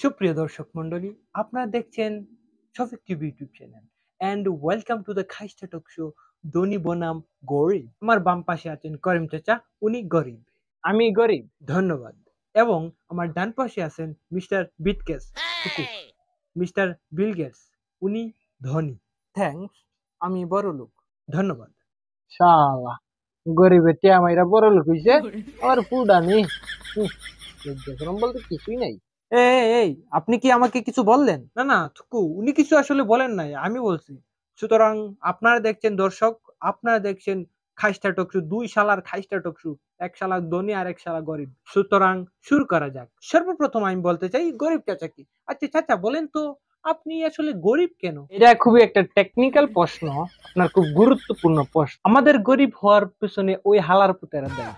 সুপ্রিয় দর্শক মন্ডলী, আপনারা দেখছেন Shafiq TV YouTube channel and welcome to the খাইস্টা টক শো। ধনী বনাম গরিব। আমার বাম পাশে আছেন করিম চাচা, উনি গরিব। আমি গরিব, ধন্যবাদ। এবং আমার ডান পাশে আছেন মিস্টার বিটকেস টুকু, মিস্টার বিল গেটস, উনি ধনী। থ্যাঙ্কস, আমি বড় লোক, ধন্যবাদ। শালা গরিবের টিয়া মাইরা বড় লোক হইছে আর ফুডানি দেখলাম বলতে কিছুই নাই। এই আপনি কি আমাকে কিছু বললেন? না না থুকু, উনি কিছু আসলে বলেন নাই, আমি বলছি। সুতরাং আপনারা দেখছেন দর্শক, আপনারা দেখছেন খাইস্টা টকশু, দুই শালার খাইস্টা টকশু, এক শালা ধনী আর এক শালা গরিব। সুতরাং শুরু করা যাক। সর্বপ্রথম আমি বলতে চাই গরিব চাচা কি। আচ্ছা চাচা বলেন তো, আপনি আসলে গরিব কেন? এটা খুবই একটা টেকনিক্যাল প্রশ্ন, আপনার খুব গুরুত্বপূর্ণ প্রশ্ন। আমাদের গরিব হওয়ার পেছনে ওই হালার পুতেরা দেয়।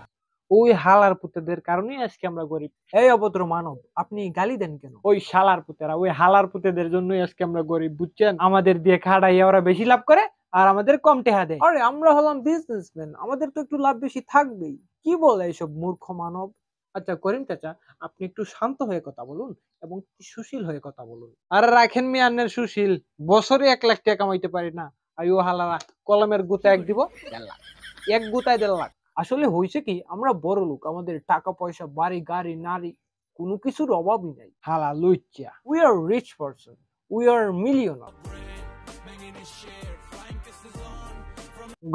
ওই হালার পুতেদের কারণেই আজকে আমরা গরিব। এই অভদ্র মানব, আপনি গালি দেন কেন? ওই শালার পুতেরা, ওই হালার পুতেদের জন্যই আজকে আমরা গরিব, বুঝছেন? আমাদের দিয়ে খাটাইয়া ওরা বেশি লাভ করে আর আমাদের কম টেহা দেয়। আরে আমরা হলাম বিজনেসম্যান, আমাদের তো একটু লাভ বেশি থাকবেই। কি বলে এইসব মূর্খ মানব? আচ্ছা করিম চাচা, আপনি একটু শান্ত হয়ে কথা বলুন এবং সুশীল হয়ে কথা বলুন। আরে রাখেন মি আন্নের সুশীল, বছরে 1 লাখ টাকা কামাইতে পারি না, আর ও হালারা কলমের গুতা এক দিব 1.5 লাখ, এক গুতায় 1.5 লাখ। আসলে হয়েছে কি, আমরা বড় লোক, আমাদের টাকা পয়সা, বাড়ি গাড়ি নারী, কোনো কিছুর অভাবই নাই। হালা লুচ্চা। We are rich person, we are millionaire.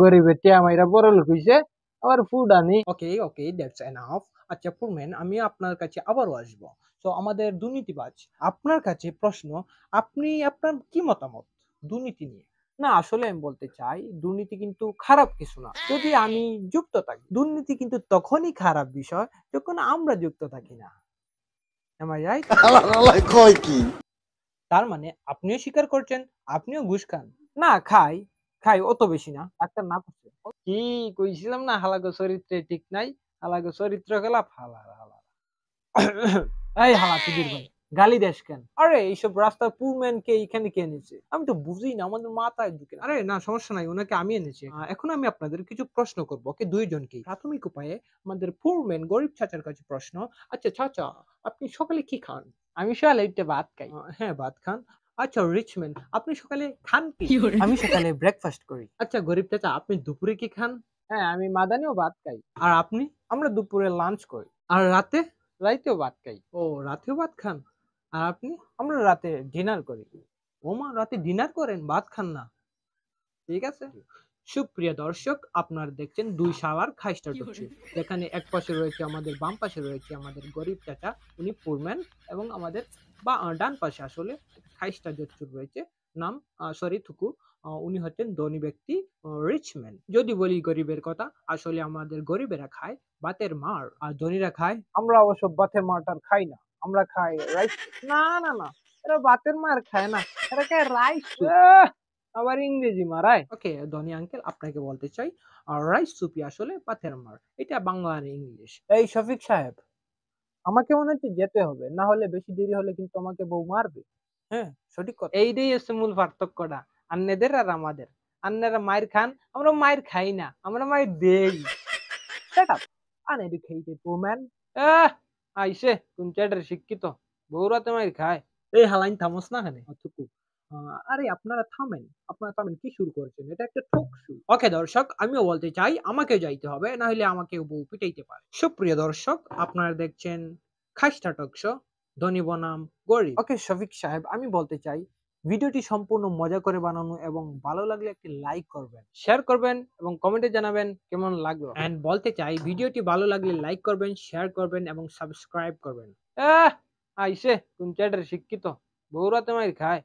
গরিবের টিয়া মাইরা বড় লোক হইছে আবার ফুডানি। Okay that's enough. আচ্ছা পুরম্যান, আমি আপনার কাছে আবারও আসবো। তো আমাদের দুর্নীতিবাজ, আপনার কাছে প্রশ্ন, আপনি আপনার কি মতামত দুর্নীতি নিয়ে? না আসলে আমি বলতে চাই দুর্নীতি কিন্তু খারাপ কিছু না, যদি আমি যুক্ত থাকি। দুর্নীতি কিন্তু তখনই খারাপ বিষয় যখন আমরা যুক্ত থাকি না। Am I right? কয় কি? তার মানে আপনিও স্বীকার করছেন আপনিও ঘুষ খান? না খাই অত বেশি না, ডাক্তার না করছে। কি কইছিলাম না, হালাগো চরিত্রে ঠিক নাই, হালাগো চরিত্র খেলা ফালা হালা। এই হালা চুদির ভাই, গালি দেশ কেন? আরে এইসব রাস্তার পুরম্যান কে এখানে কে এনেছে আমি তো বুঝি না, আমাদের মাথায় ঢুকে না। আরে না সমস্যা নাই, ওনাকে আমি এনেছি। এখন আমি আপনাদের কিছু প্রশ্ন করবো, ওকে দুইজনকেই। প্রাথমিক উপায়ে আমাদের পুরম্যান গরিব চাচার কাছে প্রশ্ন। আচ্ছা চাচা, আপনি সকালে কি খান? আমি সকালে উঠতে ভাত খাই। হ্যাঁ ভাত খান। আচ্ছা রিচম্যান, আপনি সকালে খান কি? আমি সকালে ব্রেকফাস্ট করি। আচ্ছা গরিব চাচা, আপনি দুপুরে কি খান? হ্যাঁ আমি মাদানিও ভাত খাই। আর আপনি? আমরা দুপুরে লাঞ্চ করি, আর রাতে? রাইতেও ভাত খাই। ও রাতেও ভাত খান। আর আপনি? আমরা রাতে ডিনার করি। ওমা রাতে ডিনার করেন, ভাত খান না? ঠিক আছে। সুপ্রিয় দর্শক, আপনারা দেখছেন দুই শালার খাইস্টার টকশো, যেখানে এক পাশে রয়েছে আমাদের, বাম পাশে রয়েছে আমাদের গরিব চাচা, উনি পুরম্যান, এবং আমাদের ডান পাশে আসলে খাইস্টার জচ্চুর রয়েছে, নাম সরি থুকু, উনি হচ্ছেন ধনী ব্যক্তি, রিচম্যান। যদি বলি গরিবের কথা, আসলে আমাদের গরিবেরা খায় ভাতের মার আর ধনীরা খায়। আমরা অবশ্য ভাতের মারটার খাই না, আমরা খাই রাইস। না না না, এরা ভাতের মার খায় না, এরা খায় রাইস স্যুপ। আবার ইংরেজি মারায়। ওকে ধনী আঙ্কেল, আপনাকে বলতে চাই রাইস সুপি আসলে ভাতের মার, এটা বাংলা আর ইংলিশ। এই শফিক সাহেব, আমাকে মনে হচ্ছে যেতে হবে, না হলে বেশি দেরি হলে কিন্তু আমাকে বউ মারবে। হ্যাঁ সঠিক কথা। এইটাই হচ্ছে মূল পার্থক্যটা আন্নেদের আর আমাদের। আন্নেরা মায়ের খান, আমরা মায়ের খাই না, আমরা মায়ের দেই। Shut up, uneducated woman. আইসে কোন চ্যাটের শিক্ষিত, বউরাতে মায়ের খায়। এই হালাইন থামস না হানে অতটুকু। আরে আপনারা থামেন, কি শুরু করেছেন? এটা একটা টক শো। ওকে দর্শক, আমিও বলতে চাই আমাকেও যাইতে হবে, না হলে আমাকে বউ পিটাইতে পারে। সুপ্রিয় দর্শক, আপনারা দেখছেন খাইস্টা টক শো, ধনী বনাম গরিব। ওকে শফিক সাহেব, আমি বলতে চাই ভিডিওটি সম্পূর্ণ মজা করে বানানো, এবং ভালো লাগলে একটি লাইক করবেন, শেয়ার করবেন এবং কমেন্টে জানাবেন কেমন লাগলো। এন্ড বলতে চাই ভিডিওটি ভালো লাগলে লাইক করবেন, শেয়ার করবেন এবং সাবস্ক্রাইব করবেন। আইসে কোন চ্যাটের শিক্ষিত, বউরাতে মায়ের খায়।